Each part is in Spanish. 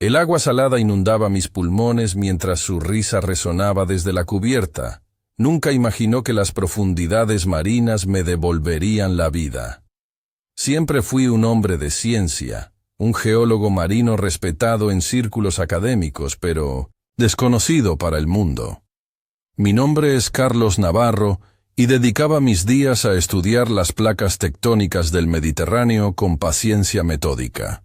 El agua salada inundaba mis pulmones mientras su risa resonaba desde la cubierta. Nunca imaginó que las profundidades marinas me devolverían la vida. Siempre fui un hombre de ciencia, un geólogo marino respetado en círculos académicos, pero desconocido para el mundo. Mi nombre es Carlos Navarro y dedicaba mis días a estudiar las placas tectónicas del Mediterráneo con paciencia metódica.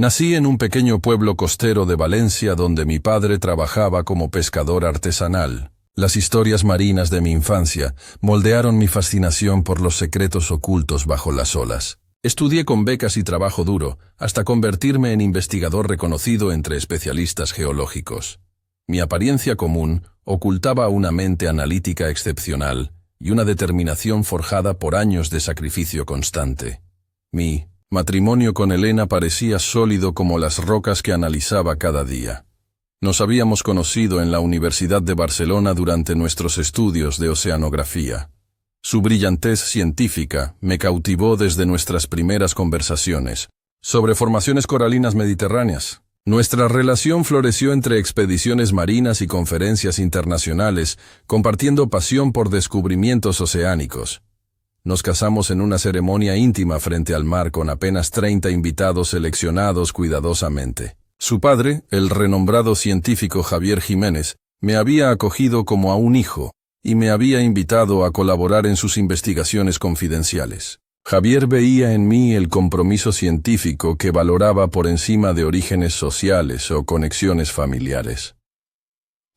Nací en un pequeño pueblo costero de Valencia donde mi padre trabajaba como pescador artesanal. Las historias marinas de mi infancia moldearon mi fascinación por los secretos ocultos bajo las olas. Estudié con becas y trabajo duro, hasta convertirme en investigador reconocido entre especialistas geológicos. Mi apariencia común ocultaba una mente analítica excepcional y una determinación forjada por años de sacrificio constante. Mi matrimonio con Elena parecía sólido como las rocas que analizaba cada día. Nos habíamos conocido en la Universidad de Barcelona durante nuestros estudios de oceanografía. Su brillantez científica me cautivó desde nuestras primeras conversaciones sobre formaciones coralinas mediterráneas. Nuestra relación floreció entre expediciones marinas y conferencias internacionales, compartiendo pasión por descubrimientos oceánicos. Nos casamos en una ceremonia íntima frente al mar con apenas 30 invitados seleccionados cuidadosamente. Su padre, el renombrado científico Javier Jiménez, me había acogido como a un hijo y me había invitado a colaborar en sus investigaciones confidenciales. Javier veía en mí el compromiso científico que valoraba por encima de orígenes sociales o conexiones familiares.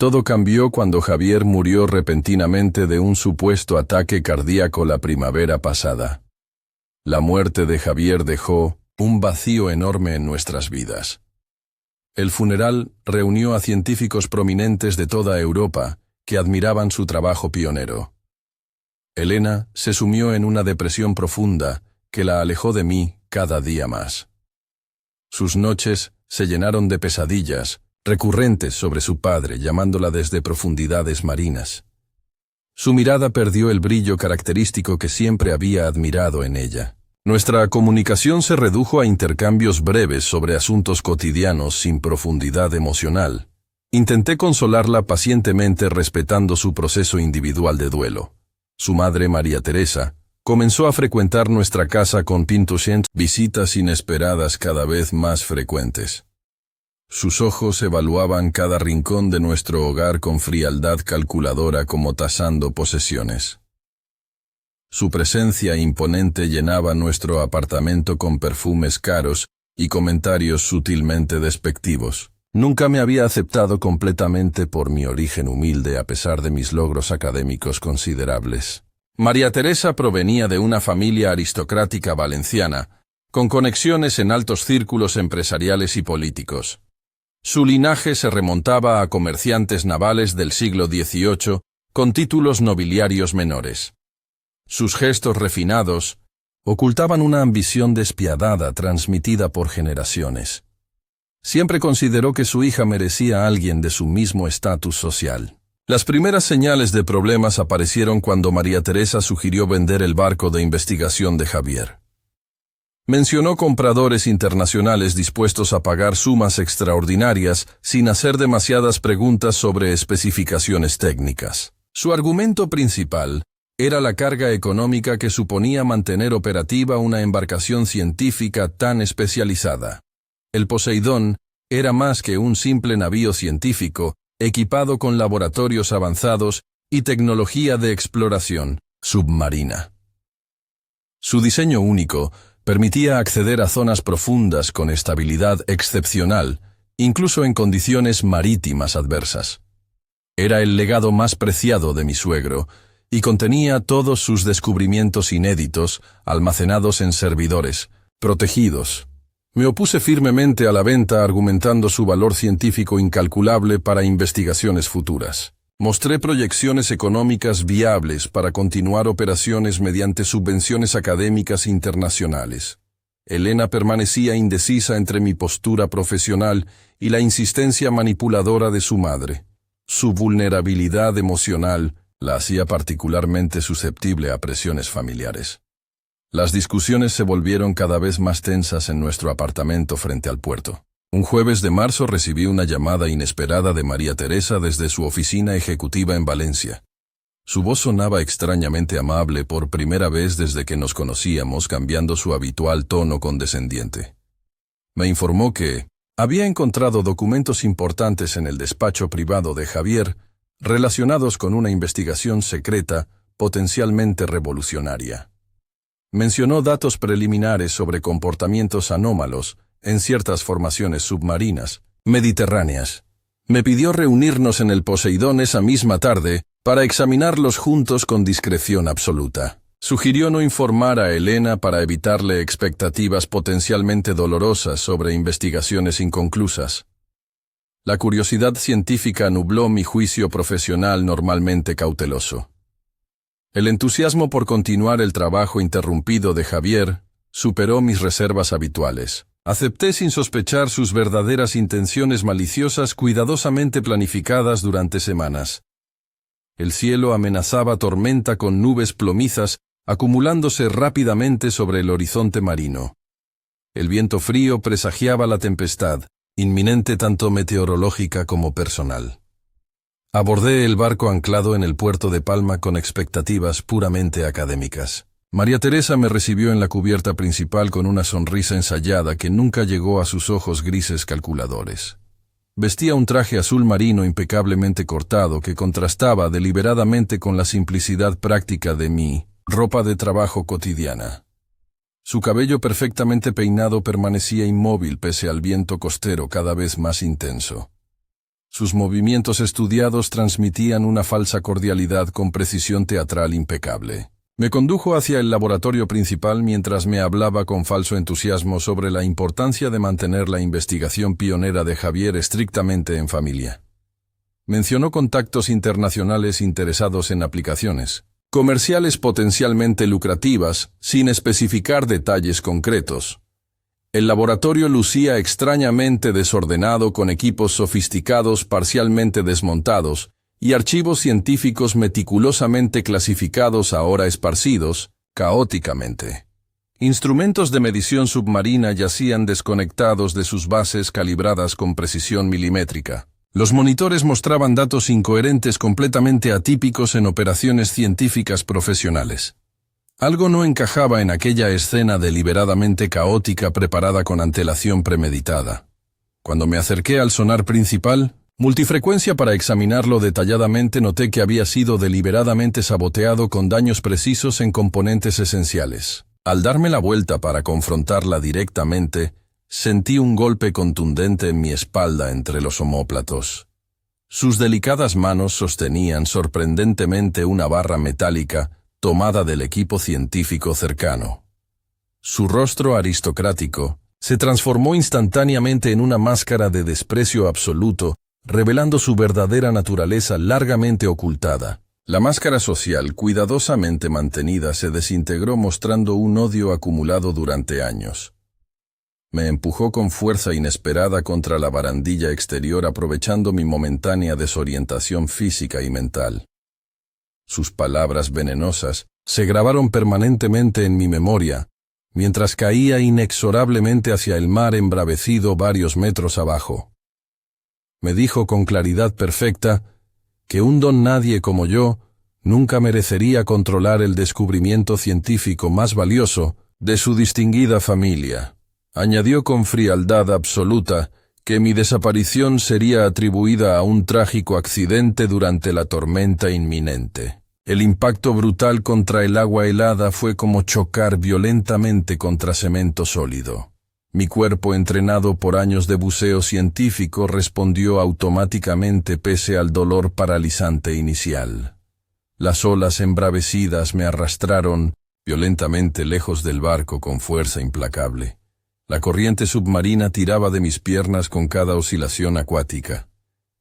Todo cambió cuando Javier murió repentinamente de un supuesto ataque cardíaco la primavera pasada. La muerte de Javier dejó un vacío enorme en nuestras vidas. El funeral reunió a científicos prominentes de toda Europa que admiraban su trabajo pionero. Elena se sumió en una depresión profunda que la alejó de mí cada día más. Sus noches se llenaron de pesadillas recurrentes sobre su padre, llamándola desde profundidades marinas. Su mirada perdió el brillo característico que siempre había admirado en ella. Nuestra comunicación se redujo a intercambios breves sobre asuntos cotidianos sin profundidad emocional. Intenté consolarla pacientemente respetando su proceso individual de duelo. Su madre, María Teresa, comenzó a frecuentar nuestra casa con visitas inesperadas cada vez más frecuentes. Sus ojos evaluaban cada rincón de nuestro hogar con frialdad calculadora como tasando posesiones. Su presencia imponente llenaba nuestro apartamento con perfumes caros y comentarios sutilmente despectivos. Nunca me había aceptado completamente por mi origen humilde a pesar de mis logros académicos considerables. María Teresa provenía de una familia aristocrática valenciana, con conexiones en altos círculos empresariales y políticos. Su linaje se remontaba a comerciantes navales del siglo XVIII con títulos nobiliarios menores. Sus gestos refinados ocultaban una ambición despiadada transmitida por generaciones. Siempre consideró que su hija merecía a alguien de su mismo estatus social. Las primeras señales de problemas aparecieron cuando María Teresa sugirió vender el barco de investigación de Javier. Mencionó compradores internacionales dispuestos a pagar sumas extraordinarias sin hacer demasiadas preguntas sobre especificaciones técnicas. Su argumento principal era la carga económica que suponía mantener operativa una embarcación científica tan especializada. El Poseidón era más que un simple navío científico, equipado con laboratorios avanzados y tecnología de exploración submarina. Su diseño único permitía acceder a zonas profundas con estabilidad excepcional, incluso en condiciones marítimas adversas. Era el legado más preciado de mi suegro, y contenía todos sus descubrimientos inéditos, almacenados en servidores, protegidos. Me opuse firmemente a la venta argumentando su valor científico incalculable para investigaciones futuras. Mostré proyecciones económicas viables para continuar operaciones mediante subvenciones académicas internacionales. Elena permanecía indecisa entre mi postura profesional y la insistencia manipuladora de su madre. Su vulnerabilidad emocional la hacía particularmente susceptible a presiones familiares. Las discusiones se volvieron cada vez más tensas en nuestro apartamento frente al puerto. Un jueves de marzo recibí una llamada inesperada de María Teresa desde su oficina ejecutiva en Valencia. Su voz sonaba extrañamente amable por primera vez desde que nos conocíamos, cambiando su habitual tono condescendiente. Me informó que había encontrado documentos importantes en el despacho privado de Javier relacionados con una investigación secreta potencialmente revolucionaria. Mencionó datos preliminares sobre comportamientos anómalos en ciertas formaciones submarinas mediterráneas. Me pidió reunirnos en el Poseidón esa misma tarde para examinarlos juntos con discreción absoluta. Sugirió no informar a Elena para evitarle expectativas potencialmente dolorosas sobre investigaciones inconclusas. La curiosidad científica nubló mi juicio profesional normalmente cauteloso. El entusiasmo por continuar el trabajo interrumpido de Javier superó mis reservas habituales. Acepté sin sospechar sus verdaderas intenciones maliciosas cuidadosamente planificadas durante semanas. El cielo amenazaba tormenta con nubes plomizas acumulándose rápidamente sobre el horizonte marino. El viento frío presagiaba la tempestad, inminente tanto meteorológica como personal. Abordé el barco anclado en el puerto de Palma con expectativas puramente académicas. María Teresa me recibió en la cubierta principal con una sonrisa ensayada que nunca llegó a sus ojos grises calculadores. Vestía un traje azul marino impecablemente cortado que contrastaba deliberadamente con la simplicidad práctica de mi ropa de trabajo cotidiana. Su cabello perfectamente peinado permanecía inmóvil pese al viento costero cada vez más intenso. Sus movimientos estudiados transmitían una falsa cordialidad con precisión teatral impecable. Me condujo hacia el laboratorio principal mientras me hablaba con falso entusiasmo sobre la importancia de mantener la investigación pionera de Javier estrictamente en familia. Mencionó contactos internacionales interesados en aplicaciones comerciales potencialmente lucrativas, sin especificar detalles concretos. El laboratorio lucía extrañamente desordenado con equipos sofisticados parcialmente desmontados y archivos científicos meticulosamente clasificados ahora esparcidos, caóticamente. Instrumentos de medición submarina yacían desconectados de sus bases calibradas con precisión milimétrica. Los monitores mostraban datos incoherentes completamente atípicos en operaciones científicas profesionales. Algo no encajaba en aquella escena deliberadamente caótica preparada con antelación premeditada. Cuando me acerqué al sonar principal, multifrecuencia para examinarlo detalladamente, noté que había sido deliberadamente saboteado con daños precisos en componentes esenciales. Al darme la vuelta para confrontarla directamente, sentí un golpe contundente en mi espalda entre los omóplatos. Sus delicadas manos sostenían sorprendentemente una barra metálica tomada del equipo científico cercano. Su rostro aristocrático se transformó instantáneamente en una máscara de desprecio absoluto, revelando su verdadera naturaleza largamente ocultada. La máscara social, cuidadosamente mantenida, se desintegró mostrando un odio acumulado durante años. Me empujó con fuerza inesperada contra la barandilla exterior aprovechando mi momentánea desorientación física y mental. Sus palabras venenosas se grabaron permanentemente en mi memoria, mientras caía inexorablemente hacia el mar embravecido varios metros abajo. Me dijo con claridad perfecta que un don nadie como yo nunca merecería controlar el descubrimiento científico más valioso de su distinguida familia. Añadió con frialdad absoluta que mi desaparición sería atribuida a un trágico accidente durante la tormenta inminente. El impacto brutal contra el agua helada fue como chocar violentamente contra cemento sólido. Mi cuerpo, entrenado por años de buceo científico, respondió automáticamente pese al dolor paralizante inicial. Las olas embravecidas me arrastraron violentamente lejos del barco con fuerza implacable. La corriente submarina tiraba de mis piernas con cada oscilación acuática.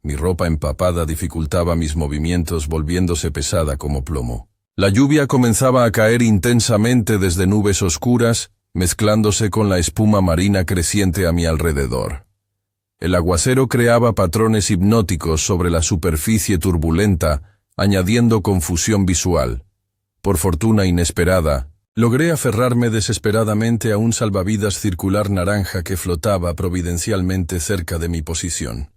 Mi ropa empapada dificultaba mis movimientos, volviéndose pesada como plomo. La lluvia comenzaba a caer intensamente desde nubes oscuras, mezclándose con la espuma marina creciente a mi alrededor. El aguacero creaba patrones hipnóticos sobre la superficie turbulenta, añadiendo confusión visual. Por fortuna inesperada, Logré aferrarme desesperadamente a un salvavidas circular naranja que flotaba providencialmente cerca de mi posición.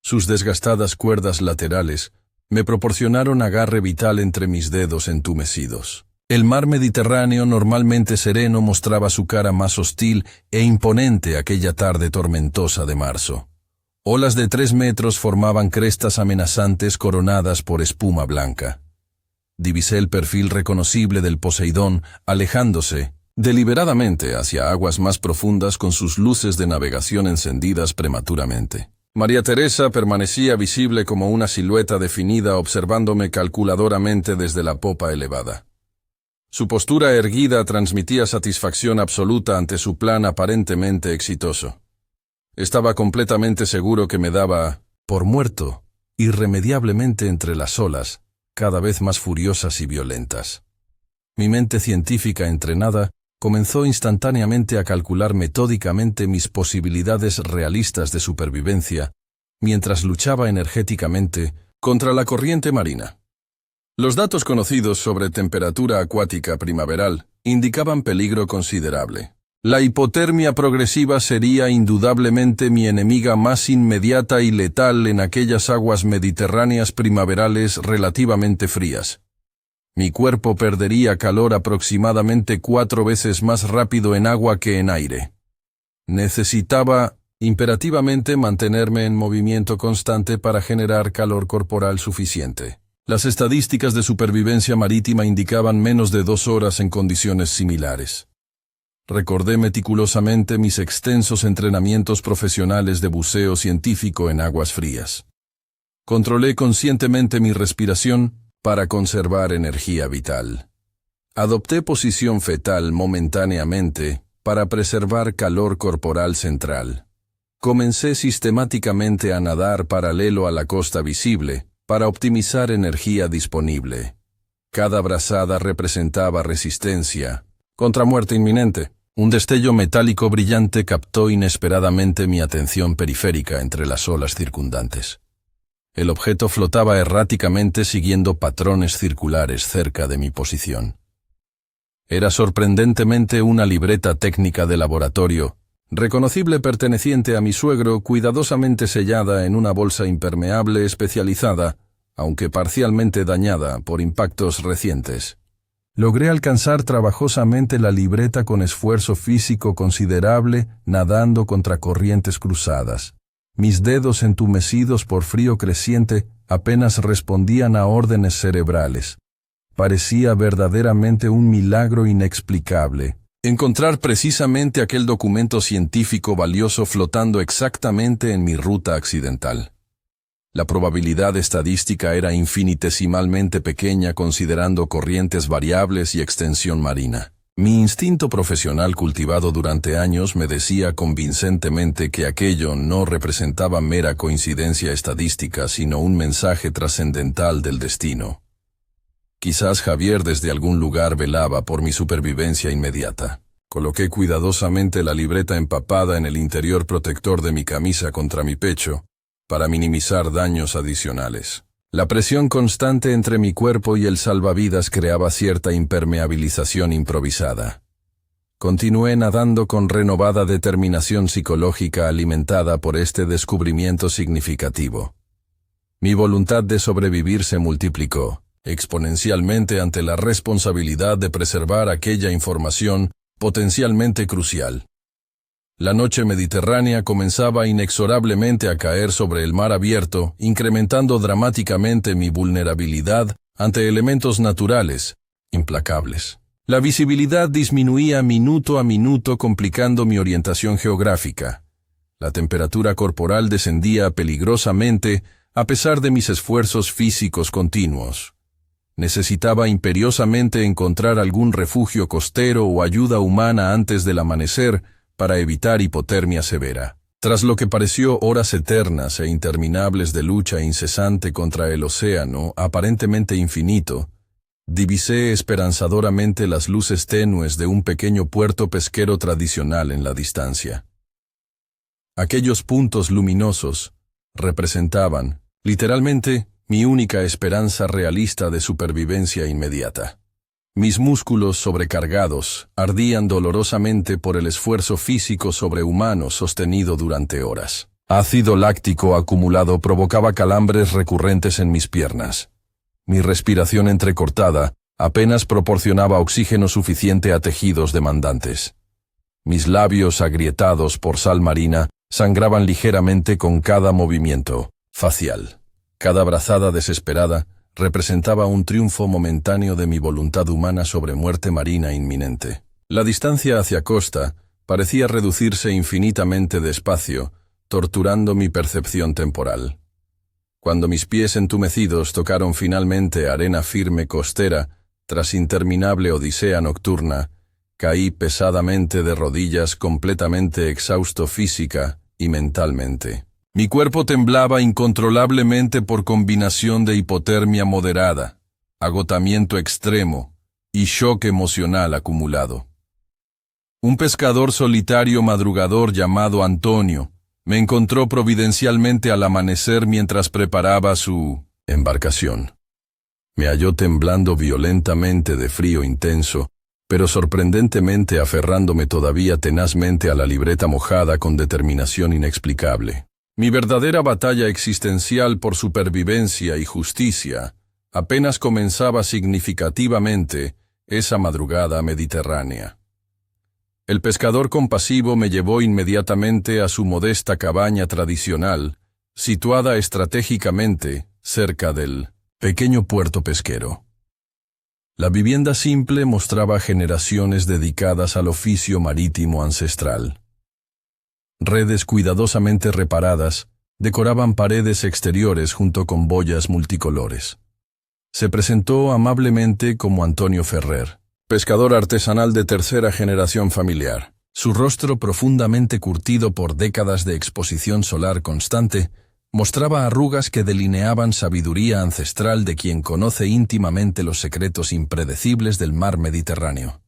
Sus desgastadas cuerdas laterales me proporcionaron agarre vital entre mis dedos entumecidos. El mar Mediterráneo, normalmente sereno, mostraba su cara más hostil e imponente aquella tarde tormentosa de marzo. Olas de 3 metros formaban crestas amenazantes coronadas por espuma blanca. Divisé el perfil reconocible del Poseidón alejándose deliberadamente hacia aguas más profundas con sus luces de navegación encendidas prematuramente. María Teresa permanecía visible como una silueta definida observándome calculadoramente desde la popa elevada. Su postura erguida transmitía satisfacción absoluta ante su plan aparentemente exitoso. Estaba completamente seguro que me daba por muerto, irremediablemente entre las olas, cada vez más furiosas y violentas. Mi mente científica entrenada comenzó instantáneamente a calcular metódicamente mis posibilidades realistas de supervivencia, mientras luchaba energéticamente contra la corriente marina. Los datos conocidos sobre temperatura acuática primaveral indicaban peligro considerable. La hipotermia progresiva sería indudablemente mi enemiga más inmediata y letal en aquellas aguas mediterráneas primaverales relativamente frías. Mi cuerpo perdería calor aproximadamente 4 veces más rápido en agua que en aire. Necesitaba imperativamente mantenerme en movimiento constante para generar calor corporal suficiente. Las estadísticas de supervivencia marítima indicaban menos de 2 horas en condiciones similares. Recordé meticulosamente mis extensos entrenamientos profesionales de buceo científico en aguas frías. Controlé conscientemente mi respiración para conservar energía vital. Adopté posición fetal momentáneamente para preservar calor corporal central. Comencé sistemáticamente a nadar paralelo a la costa visible para optimizar energía disponible. Cada brazada representaba resistencia contra muerte inminente. Un destello metálico brillante captó inesperadamente mi atención periférica entre las olas circundantes. El objeto flotaba erráticamente siguiendo patrones circulares cerca de mi posición. Era sorprendentemente una libreta técnica de laboratorio, reconocible perteneciente a mi suegro, cuidadosamente sellada en una bolsa impermeable especializada, aunque parcialmente dañada por impactos recientes. Logré alcanzar trabajosamente la libreta con esfuerzo físico considerable, nadando contra corrientes cruzadas. Mis dedos entumecidos por frío creciente apenas respondían a órdenes cerebrales. Parecía verdaderamente un milagro inexplicable encontrar precisamente aquel documento científico valioso flotando exactamente en mi ruta accidental. La probabilidad estadística era infinitesimalmente pequeña considerando corrientes variables y extensión marina. Mi instinto profesional cultivado durante años me decía convincentemente que aquello no representaba mera coincidencia estadística, sino un mensaje trascendental del destino. Quizás Javier desde algún lugar velaba por mi supervivencia inmediata. Coloqué cuidadosamente la libreta empapada en el interior protector de mi camisa contra mi pecho, para minimizar daños adicionales. La presión constante entre mi cuerpo y el salvavidas creaba cierta impermeabilización improvisada. Continué nadando con renovada determinación psicológica alimentada por este descubrimiento significativo. Mi voluntad de sobrevivir se multiplicó exponencialmente ante la responsabilidad de preservar aquella información potencialmente crucial. La noche mediterránea comenzaba inexorablemente a caer sobre el mar abierto, incrementando dramáticamente mi vulnerabilidad ante elementos naturales, implacables. La visibilidad disminuía minuto a minuto, complicando mi orientación geográfica. La temperatura corporal descendía peligrosamente a pesar de mis esfuerzos físicos continuos. Necesitaba imperiosamente encontrar algún refugio costero o ayuda humana antes del amanecer, para evitar hipotermia severa. Tras lo que pareció horas eternas e interminables de lucha incesante contra el océano, aparentemente infinito, divisé esperanzadoramente las luces tenues de un pequeño puerto pesquero tradicional en la distancia. Aquellos puntos luminosos representaban, literalmente, mi única esperanza realista de supervivencia inmediata. Mis músculos sobrecargados ardían dolorosamente por el esfuerzo físico sobrehumano sostenido durante horas. Ácido láctico acumulado provocaba calambres recurrentes en mis piernas. Mi respiración entrecortada apenas proporcionaba oxígeno suficiente a tejidos demandantes. Mis labios agrietados por sal marina sangraban ligeramente con cada movimiento facial. Cada brazada desesperada representaba un triunfo momentáneo de mi voluntad humana sobre muerte marina inminente. La distancia hacia costa parecía reducirse infinitamente despacio, torturando mi percepción temporal. Cuando mis pies entumecidos tocaron finalmente arena firme costera, tras interminable odisea nocturna, caí pesadamente de rodillas completamente exhausto física y mentalmente. Mi cuerpo temblaba incontrolablemente por combinación de hipotermia moderada, agotamiento extremo y shock emocional acumulado. Un pescador solitario madrugador llamado Antonio me encontró providencialmente al amanecer mientras preparaba su embarcación. Me halló temblando violentamente de frío intenso, pero sorprendentemente aferrándome todavía tenazmente a la libreta mojada con determinación inexplicable. Mi verdadera batalla existencial por supervivencia y justicia apenas comenzaba significativamente esa madrugada mediterránea. El pescador compasivo me llevó inmediatamente a su modesta cabaña tradicional, situada estratégicamente cerca del pequeño puerto pesquero. La vivienda simple mostraba generaciones dedicadas al oficio marítimo ancestral. Redes cuidadosamente reparadas decoraban paredes exteriores junto con boyas multicolores. Se presentó amablemente como Antonio Ferrer, pescador artesanal de tercera generación familiar. Su rostro profundamente curtido por décadas de exposición solar constante mostraba arrugas que delineaban sabiduría ancestral de quien conoce íntimamente los secretos impredecibles del mar Mediterráneo.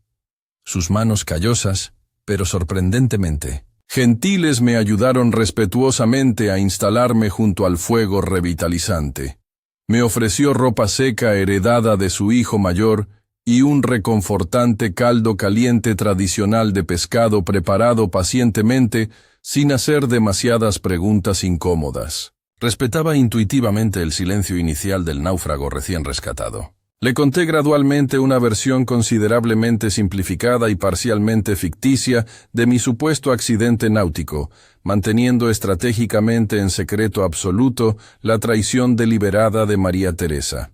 Sus manos callosas, pero sorprendentemente gentiles, me ayudaron respetuosamente a instalarme junto al fuego revitalizante. Me ofreció ropa seca heredada de su hijo mayor y un reconfortante caldo caliente tradicional de pescado preparado pacientemente sin hacer demasiadas preguntas incómodas. Respetaba intuitivamente el silencio inicial del náufrago recién rescatado. Le conté gradualmente una versión considerablemente simplificada y parcialmente ficticia de mi supuesto accidente náutico, manteniendo estratégicamente en secreto absoluto la traición deliberada de María Teresa.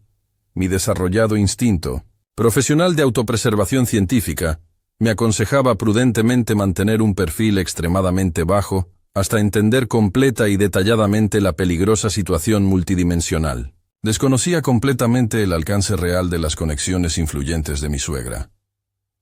Mi desarrollado instinto, profesional de autopreservación científica, me aconsejaba prudentemente mantener un perfil extremadamente bajo hasta entender completa y detalladamente la peligrosa situación multidimensional. Desconocía completamente el alcance real de las conexiones influyentes de mi suegra.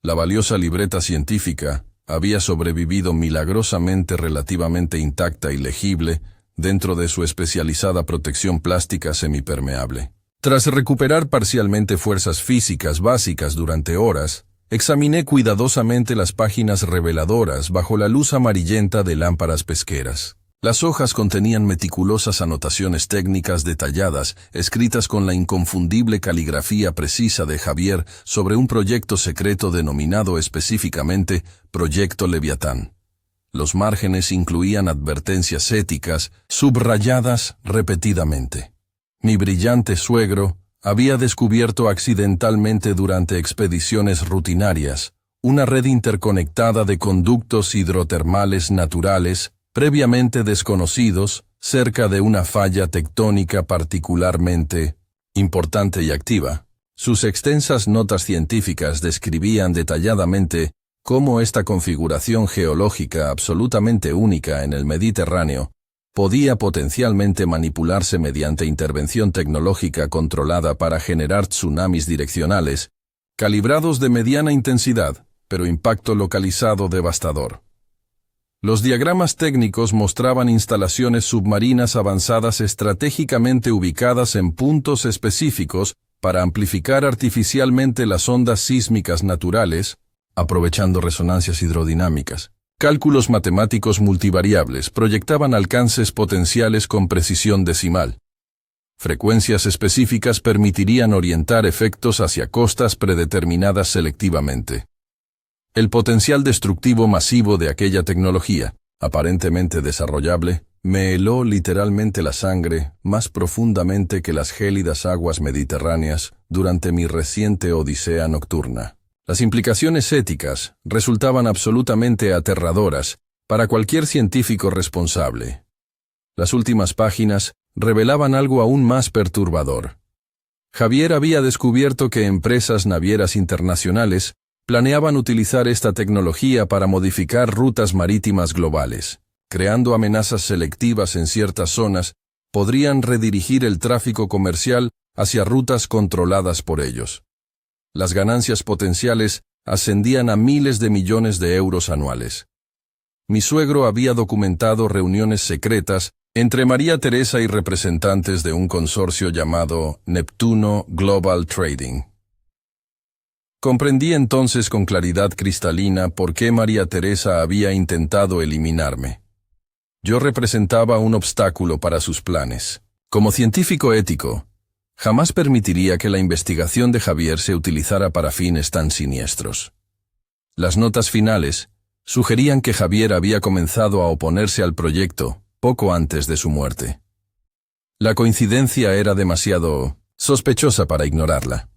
La valiosa libreta científica había sobrevivido milagrosamente relativamente intacta y legible dentro de su especializada protección plástica semipermeable. Tras recuperar parcialmente fuerzas físicas básicas durante horas, examiné cuidadosamente las páginas reveladoras bajo la luz amarillenta de lámparas pesqueras. Las hojas contenían meticulosas anotaciones técnicas detalladas, escritas con la inconfundible caligrafía precisa de Javier sobre un proyecto secreto denominado específicamente Proyecto Leviatán. Los márgenes incluían advertencias éticas, subrayadas repetidamente. Mi brillante suegro había descubierto accidentalmente durante expediciones rutinarias una red interconectada de conductos hidrotermales naturales previamente desconocidos cerca de una falla tectónica particularmente importante y activa. Sus extensas notas científicas describían detalladamente cómo esta configuración geológica absolutamente única en el Mediterráneo podía potencialmente manipularse mediante intervención tecnológica controlada para generar tsunamis direccionales, calibrados de mediana intensidad, pero impacto localizado devastador. Los diagramas técnicos mostraban instalaciones submarinas avanzadas estratégicamente ubicadas en puntos específicos para amplificar artificialmente las ondas sísmicas naturales, aprovechando resonancias hidrodinámicas. Cálculos matemáticos multivariables proyectaban alcances potenciales con precisión decimal. Frecuencias específicas permitirían orientar efectos hacia costas predeterminadas selectivamente. El potencial destructivo masivo de aquella tecnología, aparentemente desarrollable, me heló literalmente la sangre más profundamente que las gélidas aguas mediterráneas durante mi reciente odisea nocturna. Las implicaciones éticas resultaban absolutamente aterradoras para cualquier científico responsable. Las últimas páginas revelaban algo aún más perturbador. Javier había descubierto que empresas navieras internacionales planeaban utilizar esta tecnología para modificar rutas marítimas globales. Creando amenazas selectivas en ciertas zonas, podrían redirigir el tráfico comercial hacia rutas controladas por ellos. Las ganancias potenciales ascendían a miles de millones de euros anuales. Mi suegro había documentado reuniones secretas entre María Teresa y representantes de un consorcio llamado Neptuno Global Trading. Comprendí entonces con claridad cristalina por qué María Teresa había intentado eliminarme. Yo representaba un obstáculo para sus planes. Como científico ético, jamás permitiría que la investigación de Javier se utilizara para fines tan siniestros. Las notas finales sugerían que Javier había comenzado a oponerse al proyecto poco antes de su muerte. La coincidencia era demasiado sospechosa para ignorarla.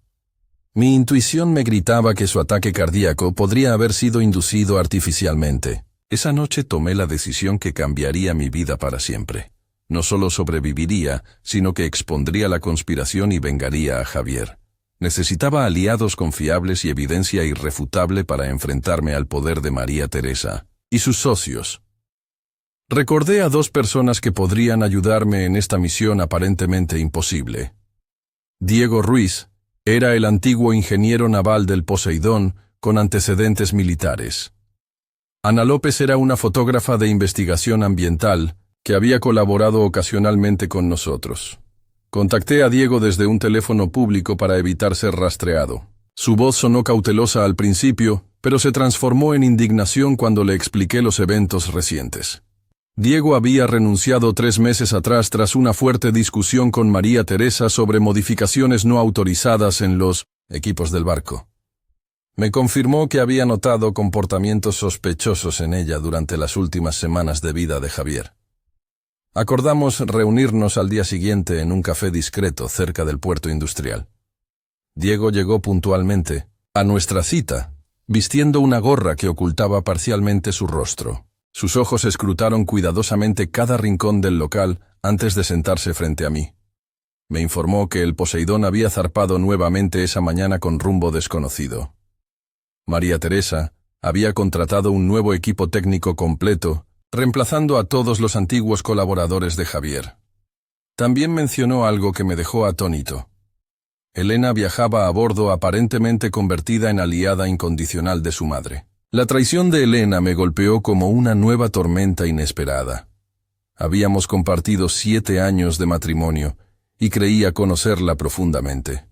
Mi intuición me gritaba que su ataque cardíaco podría haber sido inducido artificialmente. Esa noche tomé la decisión que cambiaría mi vida para siempre. No solo sobreviviría, sino que expondría la conspiración y vengaría a Javier. Necesitaba aliados confiables y evidencia irrefutable para enfrentarme al poder de María Teresa y sus socios. Recordé a dos personas que podrían ayudarme en esta misión aparentemente imposible. Diego Ruiz era el antiguo ingeniero naval del Poseidón con antecedentes militares. Ana López era una fotógrafa de investigación ambiental que había colaborado ocasionalmente con nosotros. Contacté a Diego desde un teléfono público para evitar ser rastreado. Su voz sonó cautelosa al principio, pero se transformó en indignación cuando le expliqué los eventos recientes. Diego había renunciado 3 meses atrás tras una fuerte discusión con María Teresa sobre modificaciones no autorizadas en los equipos del barco. Me confirmó que había notado comportamientos sospechosos en ella durante las últimas semanas de vida de Javier. Acordamos reunirnos al día siguiente en un café discreto cerca del puerto industrial. Diego llegó puntualmente a nuestra cita, vistiendo una gorra que ocultaba parcialmente su rostro. Sus ojos escrutaron cuidadosamente cada rincón del local antes de sentarse frente a mí. Me informó que el Poseidón había zarpado nuevamente esa mañana con rumbo desconocido. María Teresa había contratado un nuevo equipo técnico completo, reemplazando a todos los antiguos colaboradores de Javier. También mencionó algo que me dejó atónito. Elena viajaba a bordo aparentemente convertida en aliada incondicional de su madre. La traición de Elena me golpeó como una nueva tormenta inesperada. Habíamos compartido 7 años de matrimonio y creía conocerla profundamente.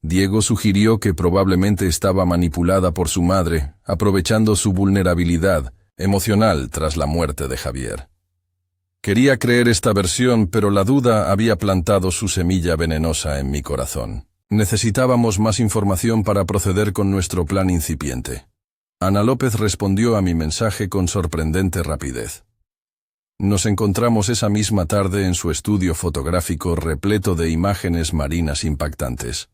Diego sugirió que probablemente estaba manipulada por su madre, aprovechando su vulnerabilidad emocional tras la muerte de Javier. Quería creer esta versión, pero la duda había plantado su semilla venenosa en mi corazón. Necesitábamos más información para proceder con nuestro plan incipiente. Ana López respondió a mi mensaje con sorprendente rapidez. Nos encontramos esa misma tarde en su estudio fotográfico repleto de imágenes marinas impactantes.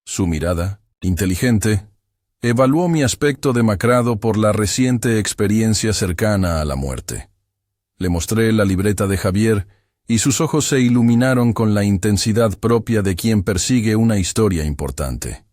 Su mirada, inteligente, evaluó mi aspecto demacrado por la reciente experiencia cercana a la muerte. Le mostré la libreta de Javier y sus ojos se iluminaron con la intensidad propia de quien persigue una historia importante.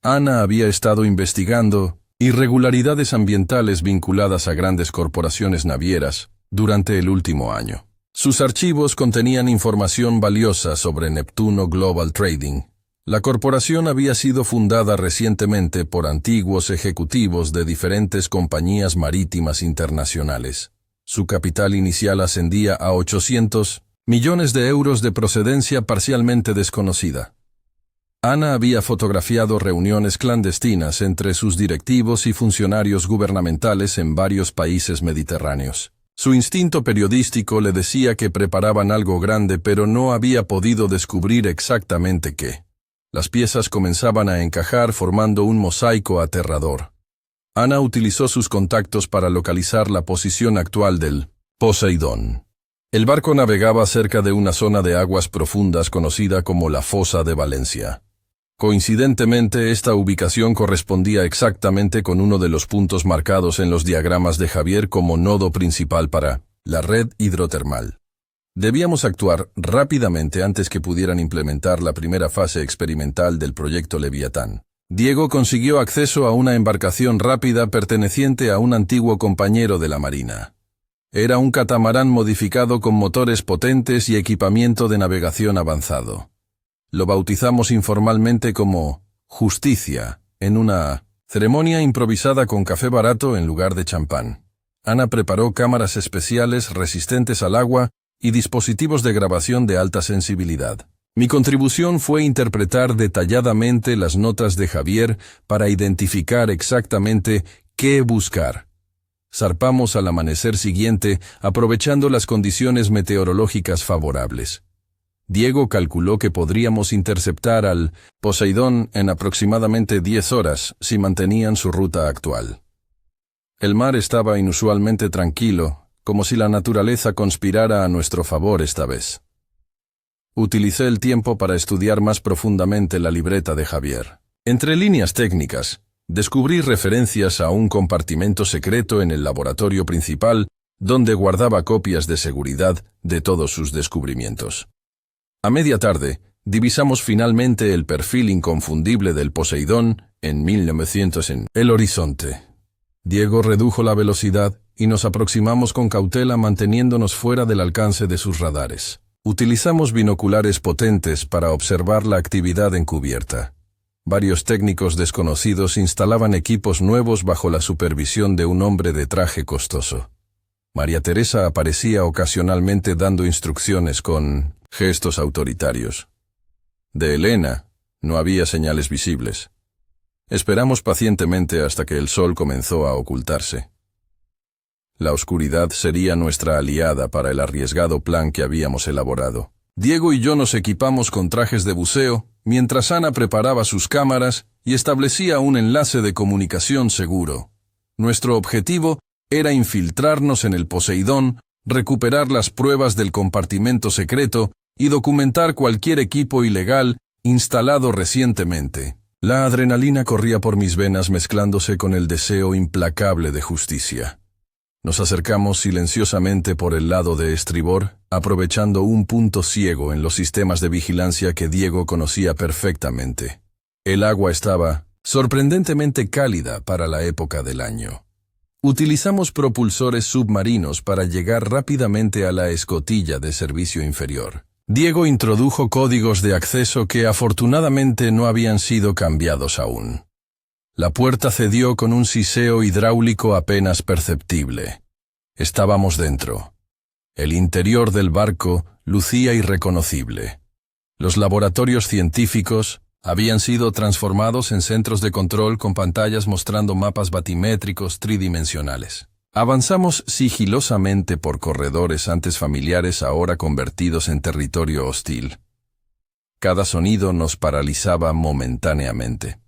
Ana había estado investigando irregularidades ambientales vinculadas a grandes corporaciones navieras durante el último año. Sus archivos contenían información valiosa sobre Neptuno Global Trading. La corporación había sido fundada recientemente por antiguos ejecutivos de diferentes compañías marítimas internacionales. Su capital inicial ascendía a 800 millones de euros de procedencia parcialmente desconocida. Ana había fotografiado reuniones clandestinas entre sus directivos y funcionarios gubernamentales en varios países mediterráneos. Su instinto periodístico le decía que preparaban algo grande, pero no había podido descubrir exactamente qué. Las piezas comenzaban a encajar formando un mosaico aterrador. Ana utilizó sus contactos para localizar la posición actual del Poseidón. El barco navegaba cerca de una zona de aguas profundas conocida como la Fosa de Valencia. Coincidentemente, esta ubicación correspondía exactamente con uno de los puntos marcados en los diagramas de Javier como nodo principal para la red hidrotermal. Debíamos actuar rápidamente antes que pudieran implementar la primera fase experimental del proyecto Leviatán. Diego consiguió acceso a una embarcación rápida perteneciente a un antiguo compañero de la Marina. Era un catamarán modificado con motores potentes y equipamiento de navegación avanzado. Lo bautizamos informalmente como Justicia, en una ceremonia improvisada con café barato en lugar de champán. Ana preparó cámaras especiales resistentes al agua y dispositivos de grabación de alta sensibilidad. Mi contribución fue interpretar detalladamente las notas de Javier para identificar exactamente qué buscar. Zarpamos al amanecer siguiente, aprovechando las condiciones meteorológicas favorables. Diego calculó que podríamos interceptar al Poseidón en aproximadamente 10 horas si mantenían su ruta actual. El mar estaba inusualmente tranquilo, como si la naturaleza conspirara a nuestro favor esta vez. Utilicé el tiempo para estudiar más profundamente la libreta de Javier. Entre líneas técnicas, descubrí referencias a un compartimento secreto en el laboratorio principal donde guardaba copias de seguridad de todos sus descubrimientos. A media tarde, divisamos finalmente el perfil inconfundible del Poseidón en 1900 en el horizonte. Diego redujo la velocidad y nos aproximamos con cautela manteniéndonos fuera del alcance de sus radares. Utilizamos binoculares potentes para observar la actividad encubierta. Varios técnicos desconocidos instalaban equipos nuevos bajo la supervisión de un hombre de traje costoso. María Teresa aparecía ocasionalmente dando instrucciones con gestos autoritarios. De Elena no había señales visibles. Esperamos pacientemente hasta que el sol comenzó a ocultarse. La oscuridad sería nuestra aliada para el arriesgado plan que habíamos elaborado. Diego y yo nos equipamos con trajes de buceo, mientras Ana preparaba sus cámaras y establecía un enlace de comunicación seguro. Nuestro objetivo era infiltrarnos en el Poseidón, recuperar las pruebas del compartimento secreto y documentar cualquier equipo ilegal instalado recientemente. La adrenalina corría por mis venas mezclándose con el deseo implacable de justicia. Nos acercamos silenciosamente por el lado de estribor, aprovechando un punto ciego en los sistemas de vigilancia que Diego conocía perfectamente. El agua estaba sorprendentemente cálida para la época del año. Utilizamos propulsores submarinos para llegar rápidamente a la escotilla de servicio inferior. Diego introdujo códigos de acceso que afortunadamente no habían sido cambiados aún. La puerta cedió con un siseo hidráulico apenas perceptible. Estábamos dentro. El interior del barco lucía irreconocible. Los laboratorios científicos habían sido transformados en centros de control con pantallas mostrando mapas batimétricos tridimensionales. Avanzamos sigilosamente por corredores antes familiares ahora convertidos en territorio hostil. Cada sonido nos paralizaba momentáneamente.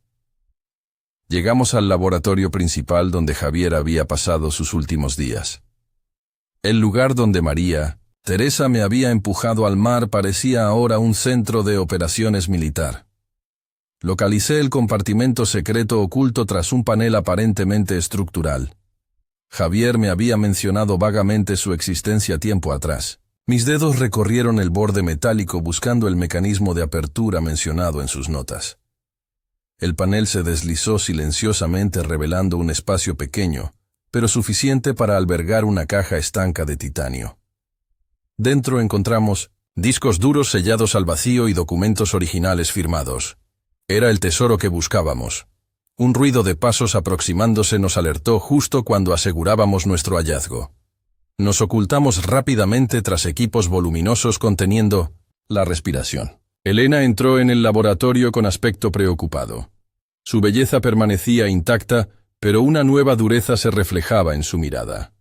Llegamos al laboratorio principal donde Javier había pasado sus últimos días. El lugar donde María Teresa me había empujado al mar parecía ahora un centro de operaciones militar. Localicé el compartimento secreto oculto tras un panel aparentemente estructural. Javier me había mencionado vagamente su existencia tiempo atrás. Mis dedos recorrieron el borde metálico buscando el mecanismo de apertura mencionado en sus notas. El panel se deslizó silenciosamente revelando un espacio pequeño, pero suficiente para albergar una caja estanca de titanio. Dentro encontramos discos duros sellados al vacío y documentos originales firmados. Era el tesoro que buscábamos. Un ruido de pasos aproximándose nos alertó justo cuando asegurábamos nuestro hallazgo. Nos ocultamos rápidamente tras equipos voluminosos conteniendo la respiración. Elena entró en el laboratorio con aspecto preocupado. Su belleza permanecía intacta, pero una nueva dureza se reflejaba en su mirada.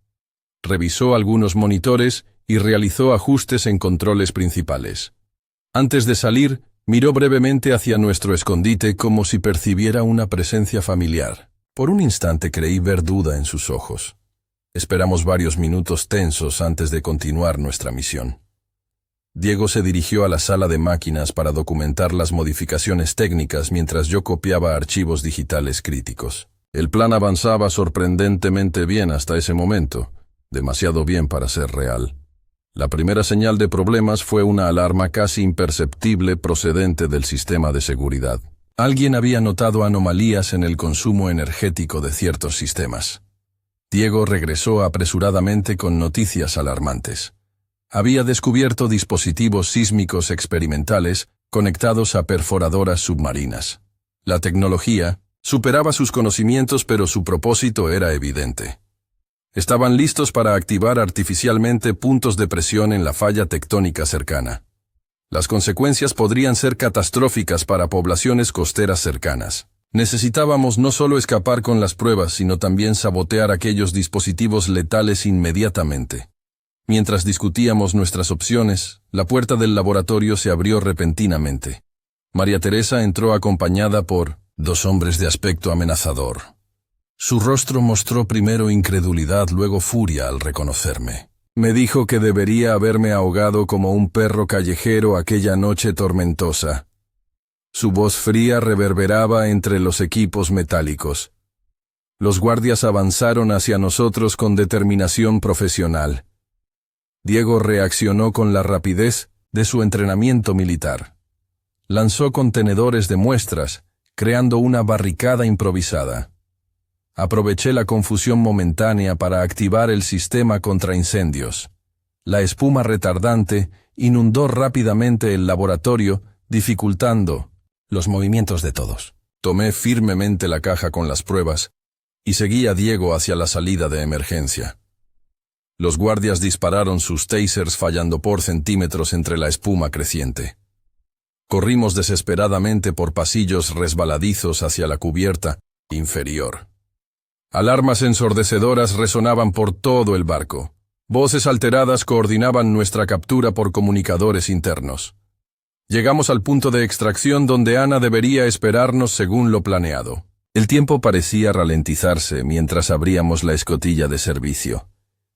revisó algunos monitores y realizó ajustes en controles principales. Antes de salir, miró brevemente hacia nuestro escondite como si percibiera una presencia familiar. Por un instante creí ver duda en sus ojos. Esperamos varios minutos tensos antes de continuar nuestra misión. Diego se dirigió a la sala de máquinas para documentar las modificaciones técnicas mientras yo copiaba archivos digitales críticos. El plan avanzaba sorprendentemente bien hasta ese momento, demasiado bien para ser real. La primera señal de problemas fue una alarma casi imperceptible procedente del sistema de seguridad. Alguien había notado anomalías en el consumo energético de ciertos sistemas. Diego regresó apresuradamente con noticias alarmantes. Había descubierto dispositivos sísmicos experimentales conectados a perforadoras submarinas. La tecnología superaba sus conocimientos, pero su propósito era evidente. Estaban listos para activar artificialmente puntos de presión en la falla tectónica cercana. Las consecuencias podrían ser catastróficas para poblaciones costeras cercanas. Necesitábamos no solo escapar con las pruebas, sino también sabotear aquellos dispositivos letales inmediatamente. Mientras discutíamos nuestras opciones, la puerta del laboratorio se abrió repentinamente. María Teresa entró acompañada por 2 hombres de aspecto amenazador. Su rostro mostró primero incredulidad, luego furia al reconocerme. Me dijo que debería haberme ahogado como un perro callejero aquella noche tormentosa. Su voz fría reverberaba entre los equipos metálicos. Los guardias avanzaron hacia nosotros con determinación profesional. Diego reaccionó con la rapidez de su entrenamiento militar. Lanzó contenedores de muestras, creando una barricada improvisada. Aproveché la confusión momentánea para activar el sistema contra incendios. La espuma retardante inundó rápidamente el laboratorio, dificultando los movimientos de todos. Tomé firmemente la caja con las pruebas y seguí a Diego hacia la salida de emergencia. Los guardias dispararon sus tasers fallando por centímetros entre la espuma creciente. Corrimos desesperadamente por pasillos resbaladizos hacia la cubierta inferior. Alarmas ensordecedoras resonaban por todo el barco. Voces alteradas coordinaban nuestra captura por comunicadores internos. Llegamos al punto de extracción donde Ana debería esperarnos según lo planeado. El tiempo parecía ralentizarse mientras abríamos la escotilla de servicio.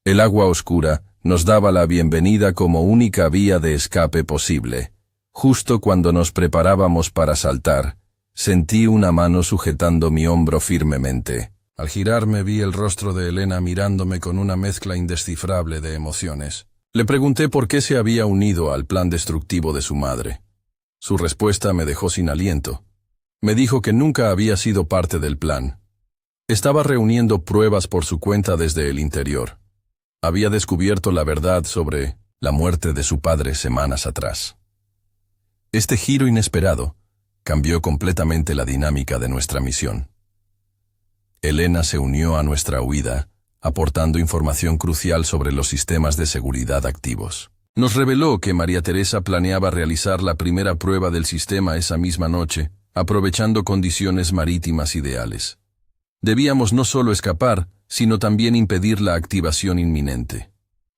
El agua oscura nos daba la bienvenida como única vía de escape posible. Justo cuando nos preparábamos para saltar, sentí una mano sujetando mi hombro firmemente. Al girarme vi el rostro de Elena mirándome con una mezcla indescifrable de emociones. Le pregunté por qué se había unido al plan destructivo de su madre. Su respuesta me dejó sin aliento. Me dijo que nunca había sido parte del plan. Estaba reuniendo pruebas por su cuenta desde el interior. Había descubierto la verdad sobre la muerte de su padre semanas atrás. Este giro inesperado cambió completamente la dinámica de nuestra misión. Elena se unió a nuestra huida, aportando información crucial sobre los sistemas de seguridad activos. Nos reveló que María Teresa planeaba realizar la primera prueba del sistema esa misma noche, aprovechando condiciones marítimas ideales. Debíamos no solo escapar, sino también impedir la activación inminente.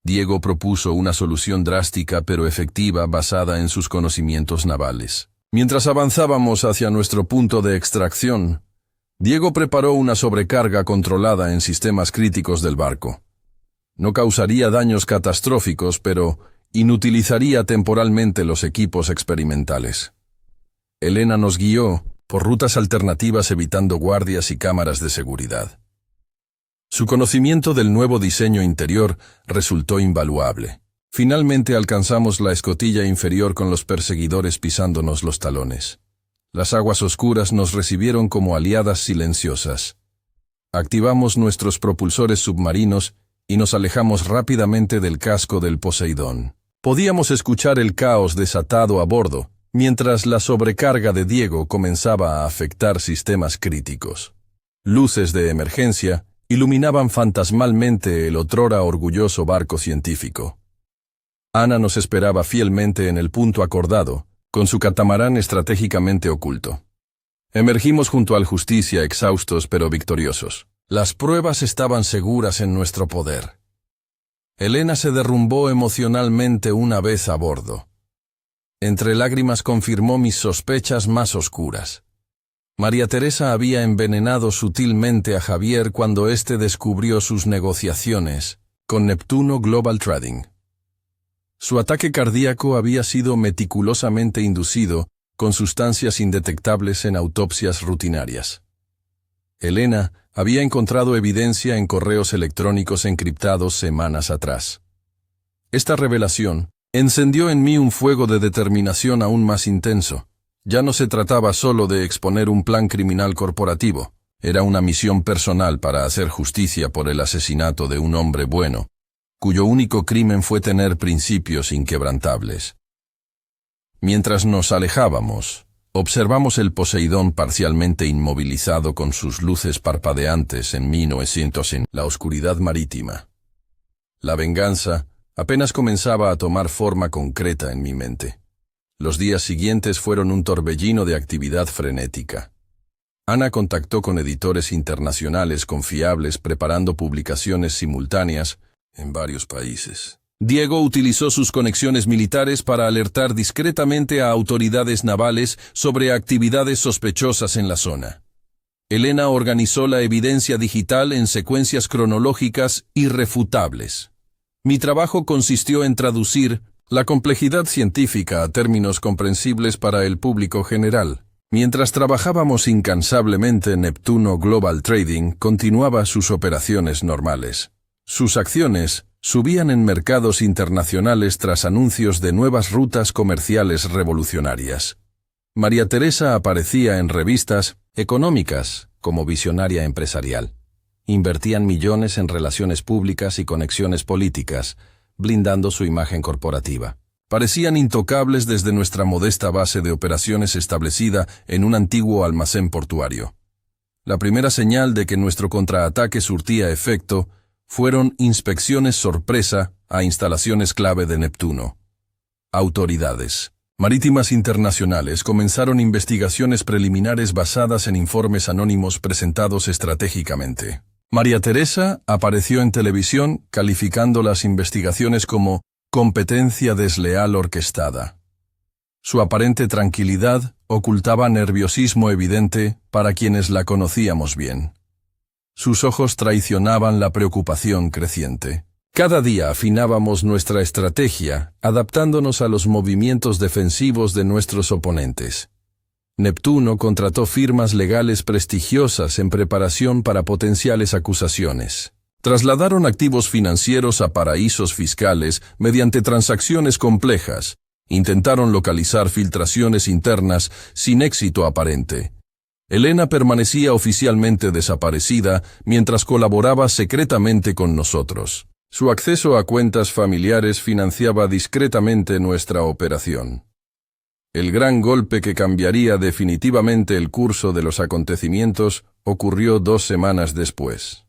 Diego propuso una solución drástica pero efectiva basada en sus conocimientos navales. Mientras avanzábamos hacia nuestro punto de extracción, Diego preparó una sobrecarga controlada en sistemas críticos del barco. No causaría daños catastróficos, pero inutilizaría temporalmente los equipos experimentales. Elena nos guió por rutas alternativas evitando guardias y cámaras de seguridad. Su conocimiento del nuevo diseño interior resultó invaluable. Finalmente alcanzamos la escotilla inferior con los perseguidores pisándonos los talones. Las aguas oscuras nos recibieron como aliadas silenciosas. Activamos nuestros propulsores submarinos y nos alejamos rápidamente del casco del Poseidón. Podíamos escuchar el caos desatado a bordo, mientras la sobrecarga de Diego comenzaba a afectar sistemas críticos. Luces de emergencia iluminaban fantasmalmente el otrora orgulloso barco científico. Ana nos esperaba fielmente en el punto acordado, con su catamarán estratégicamente oculto. Emergimos junto al Justicia exhaustos pero victoriosos. Las pruebas estaban seguras en nuestro poder. Elena se derrumbó emocionalmente una vez a bordo. Entre lágrimas confirmó mis sospechas más oscuras. María Teresa había envenenado sutilmente a Javier cuando éste descubrió sus negociaciones con Neptuno Global Trading. Su ataque cardíaco había sido meticulosamente inducido con sustancias indetectables en autopsias rutinarias. Elena había encontrado evidencia en correos electrónicos encriptados semanas atrás. Esta revelación encendió en mí un fuego de determinación aún más intenso. Ya no se trataba solo de exponer un plan criminal corporativo, era una misión personal para hacer justicia por el asesinato de un hombre bueno, cuyo único crimen fue tener principios inquebrantables. Mientras nos alejábamos, observamos el Poseidón parcialmente inmovilizado con sus luces parpadeantes en 1900 en la oscuridad marítima. La venganza apenas comenzaba a tomar forma concreta en mi mente. Los días siguientes fueron un torbellino de actividad frenética. Ana contactó con editores internacionales confiables preparando publicaciones simultáneas en varios países. Diego utilizó sus conexiones militares para alertar discretamente a autoridades navales sobre actividades sospechosas en la zona. Elena organizó la evidencia digital en secuencias cronológicas irrefutables. Mi trabajo consistió en traducir la complejidad científica a términos comprensibles para el público general. Mientras trabajábamos incansablemente, Neptuno Global Trading continuaba sus operaciones normales. Sus acciones subían en mercados internacionales tras anuncios de nuevas rutas comerciales revolucionarias. María Teresa aparecía en revistas económicas como visionaria empresarial. Invertían millones en relaciones públicas y conexiones políticas, blindando su imagen corporativa. Parecían intocables desde nuestra modesta base de operaciones establecida en un antiguo almacén portuario. La primera señal de que nuestro contraataque surtía efecto fueron inspecciones sorpresa a instalaciones clave de Neptuno. Autoridades marítimas internacionales comenzaron investigaciones preliminares basadas en informes anónimos presentados estratégicamente. María Teresa apareció en televisión calificando las investigaciones como competencia desleal orquestada. Su aparente tranquilidad ocultaba nerviosismo evidente para quienes la conocíamos bien. Sus ojos traicionaban la preocupación creciente. Cada día afinábamos nuestra estrategia, adaptándonos a los movimientos defensivos de nuestros oponentes. Neptuno contrató firmas legales prestigiosas en preparación para potenciales acusaciones. Trasladaron activos financieros a paraísos fiscales mediante transacciones complejas. Intentaron localizar filtraciones internas sin éxito aparente. Elena permanecía oficialmente desaparecida mientras colaboraba secretamente con nosotros. Su acceso a cuentas familiares financiaba discretamente nuestra operación. El gran golpe que cambiaría definitivamente el curso de los acontecimientos ocurrió 2 semanas después.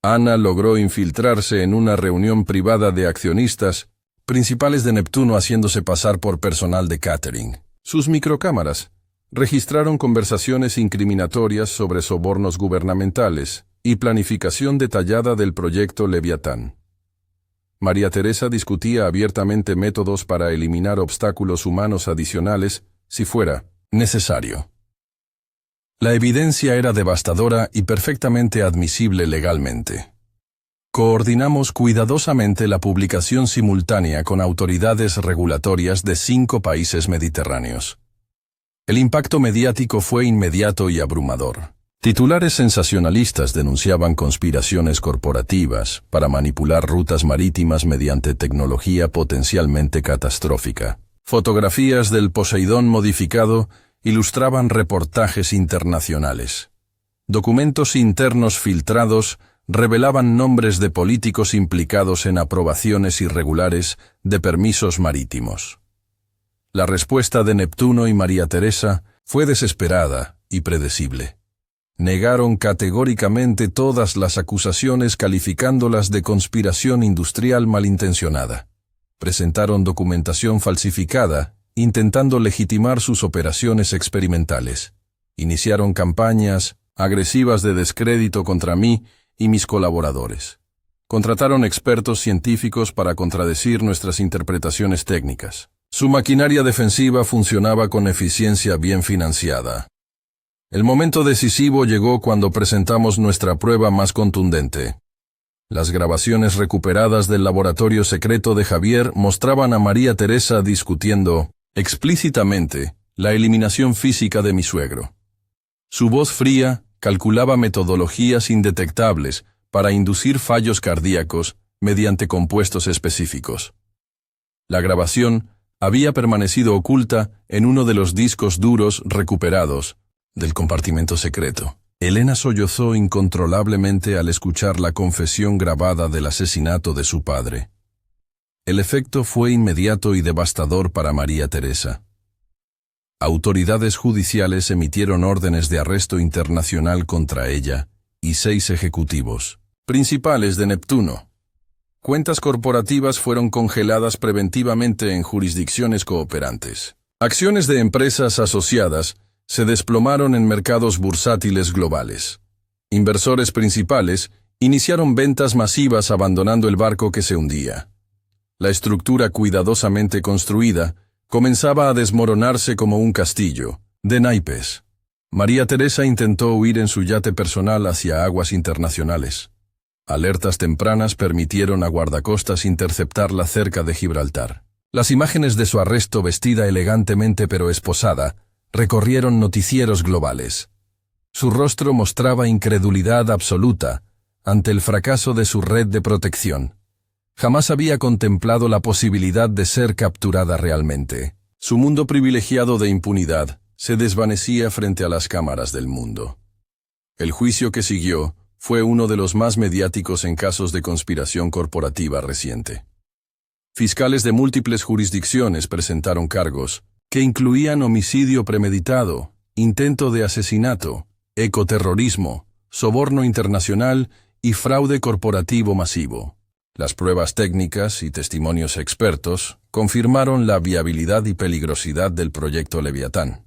Ana logró infiltrarse en una reunión privada de accionistas principales de Neptuno haciéndose pasar por personal de catering. Sus microcámaras registraron conversaciones incriminatorias sobre sobornos gubernamentales y planificación detallada del proyecto Leviatán. María Teresa discutía abiertamente métodos para eliminar obstáculos humanos adicionales si fuera necesario. La evidencia era devastadora y perfectamente admisible legalmente. Coordinamos cuidadosamente la publicación simultánea con autoridades regulatorias de 5 países mediterráneos. El impacto mediático fue inmediato y abrumador. Titulares sensacionalistas denunciaban conspiraciones corporativas para manipular rutas marítimas mediante tecnología potencialmente catastrófica. Fotografías del Poseidón modificado ilustraban reportajes internacionales. Documentos internos filtrados revelaban nombres de políticos implicados en aprobaciones irregulares de permisos marítimos. La respuesta de Neptuno y María Teresa fue desesperada y predecible. Negaron categóricamente todas las acusaciones calificándolas de conspiración industrial malintencionada. Presentaron documentación falsificada, intentando legitimar sus operaciones experimentales. Iniciaron campañas agresivas de descrédito contra mí y mis colaboradores. Contrataron expertos científicos para contradecir nuestras interpretaciones técnicas. Su maquinaria defensiva funcionaba con eficiencia bien financiada. El momento decisivo llegó cuando presentamos nuestra prueba más contundente. Las grabaciones recuperadas del laboratorio secreto de Javier mostraban a María Teresa discutiendo, explícitamente, la eliminación física de mi suegro. Su voz fría calculaba metodologías indetectables para inducir fallos cardíacos mediante compuestos específicos. La grabación había permanecido oculta en uno de los discos duros recuperados del compartimento secreto. Elena sollozó incontrolablemente al escuchar la confesión grabada del asesinato de su padre. El efecto fue inmediato y devastador para María Teresa. Autoridades judiciales emitieron órdenes de arresto internacional contra ella y 6 ejecutivos principales de Neptuno. Cuentas corporativas fueron congeladas preventivamente en jurisdicciones cooperantes. Acciones de empresas asociadas se desplomaron en mercados bursátiles globales. Inversores principales iniciaron ventas masivas abandonando el barco que se hundía. La estructura cuidadosamente construida comenzaba a desmoronarse como un castillo, de naipes. María Teresa intentó huir en su yate personal hacia aguas internacionales. Alertas tempranas permitieron a guardacostas interceptarla cerca de Gibraltar. Las imágenes de su arresto vestida elegantemente pero esposada recorrieron noticieros globales. Su rostro mostraba incredulidad absoluta ante el fracaso de su red de protección. Jamás había contemplado la posibilidad de ser capturada realmente. Su mundo privilegiado de impunidad se desvanecía frente a las cámaras del mundo. El juicio que siguió fue uno de los más mediáticos en casos de conspiración corporativa reciente. Fiscales de múltiples jurisdicciones presentaron cargos que incluían homicidio premeditado, intento de asesinato, ecoterrorismo, soborno internacional y fraude corporativo masivo. Las pruebas técnicas y testimonios expertos confirmaron la viabilidad y peligrosidad del proyecto Leviatán.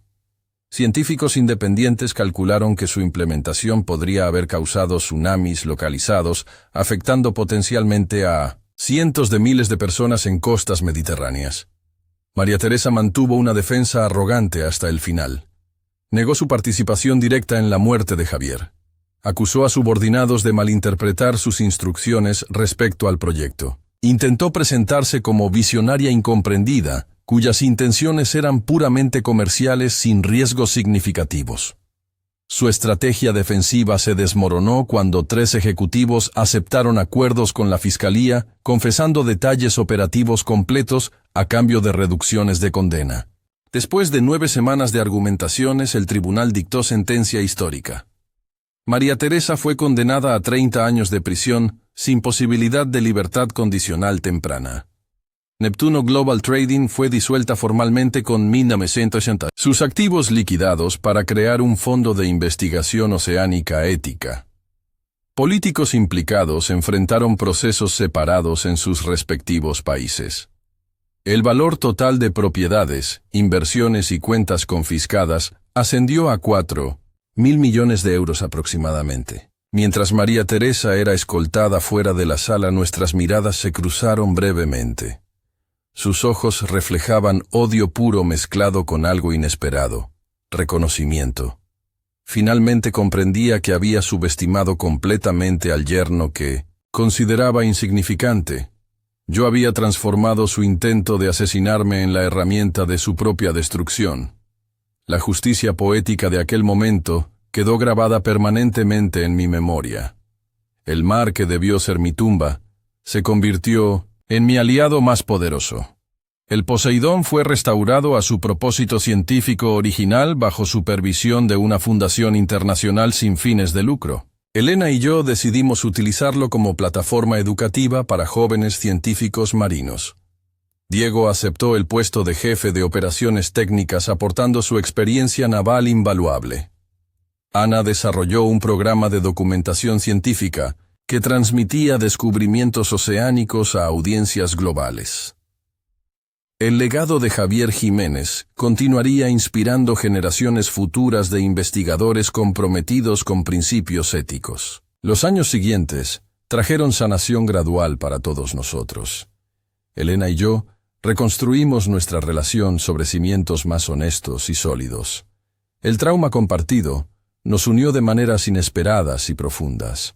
Científicos independientes calcularon que su implementación podría haber causado tsunamis localizados, afectando potencialmente a cientos de miles de personas en costas mediterráneas. María Teresa mantuvo una defensa arrogante hasta el final. Negó su participación directa en la muerte de Javier. Acusó a subordinados de malinterpretar sus instrucciones respecto al proyecto. Intentó presentarse como visionaria incomprendida, cuyas intenciones eran puramente comerciales sin riesgos significativos. Su estrategia defensiva se desmoronó cuando 3 ejecutivos aceptaron acuerdos con la Fiscalía, confesando detalles operativos completos a cambio de reducciones de condena. Después de 9 semanas de argumentaciones, el tribunal dictó sentencia histórica. María Teresa fue condenada a 30 años de prisión, sin posibilidad de libertad condicional temprana. Neptuno Global Trading fue disuelta formalmente con 1980. Sus activos liquidados para crear un fondo de investigación oceánica ética. Políticos implicados enfrentaron procesos separados en sus respectivos países. El valor total de propiedades, inversiones y cuentas confiscadas ascendió a 4.000 millones de euros aproximadamente. Mientras María Teresa era escoltada fuera de la sala, nuestras miradas se cruzaron brevemente. Sus ojos reflejaban odio puro mezclado con algo inesperado, reconocimiento. Finalmente comprendía que había subestimado completamente al yerno que consideraba insignificante. Yo había transformado su intento de asesinarme en la herramienta de su propia destrucción. La justicia poética de aquel momento quedó grabada permanentemente en mi memoria. El mar que debió ser mi tumba se convirtió en mi aliado más poderoso. El Poseidón fue restaurado a su propósito científico original bajo supervisión de una fundación internacional sin fines de lucro. Elena y yo decidimos utilizarlo como plataforma educativa para jóvenes científicos marinos. Diego aceptó el puesto de jefe de operaciones técnicas aportando su experiencia naval invaluable. Ana desarrolló un programa de documentación científica que transmitía descubrimientos oceánicos a audiencias globales. El legado de Javier Jiménez continuaría inspirando generaciones futuras de investigadores comprometidos con principios éticos. Los años siguientes trajeron sanación gradual para todos nosotros. Elena y yo reconstruimos nuestra relación sobre cimientos más honestos y sólidos. El trauma compartido nos unió de maneras inesperadas y profundas.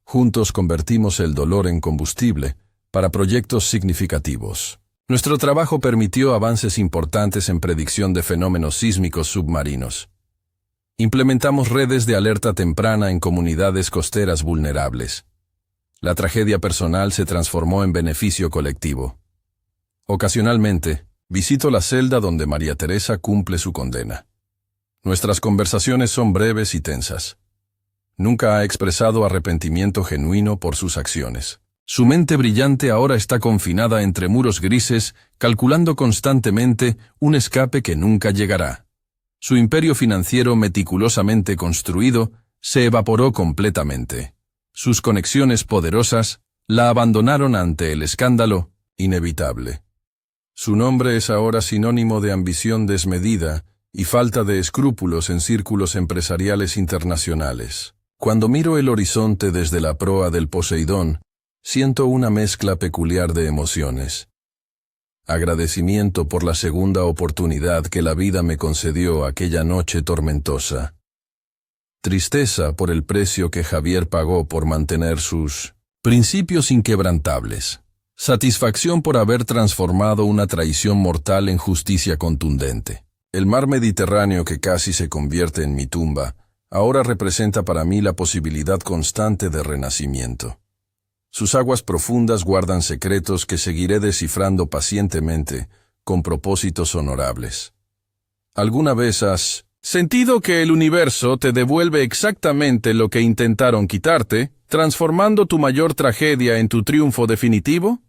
Juntos convertimos el dolor en combustible para proyectos significativos. Nuestro trabajo permitió avances importantes en predicción de fenómenos sísmicos submarinos. Implementamos redes de alerta temprana en comunidades costeras vulnerables. La tragedia personal se transformó en beneficio colectivo. Ocasionalmente, visito la celda donde María Teresa cumple su condena. Nuestras conversaciones son breves y tensas. Nunca ha expresado arrepentimiento genuino por sus acciones. Su mente brillante ahora está confinada entre muros grises, calculando constantemente un escape que nunca llegará. Su imperio financiero meticulosamente construido se evaporó completamente. Sus conexiones poderosas la abandonaron ante el escándalo inevitable. Su nombre es ahora sinónimo de ambición desmedida y falta de escrúpulos en círculos empresariales internacionales. Cuando miro el horizonte desde la proa del Poseidón, siento una mezcla peculiar de emociones. Agradecimiento por la segunda oportunidad que la vida me concedió aquella noche tormentosa. Tristeza por el precio que Javier pagó por mantener sus principios inquebrantables. Satisfacción por haber transformado una traición mortal en justicia contundente. El mar Mediterráneo que casi se convierte en mi tumba, ahora representa para mí la posibilidad constante de renacimiento. Sus aguas profundas guardan secretos que seguiré descifrando pacientemente, con propósitos honorables. ¿Alguna vez has sentido que el universo te devuelve exactamente lo que intentaron quitarte, transformando tu mayor tragedia en tu triunfo definitivo?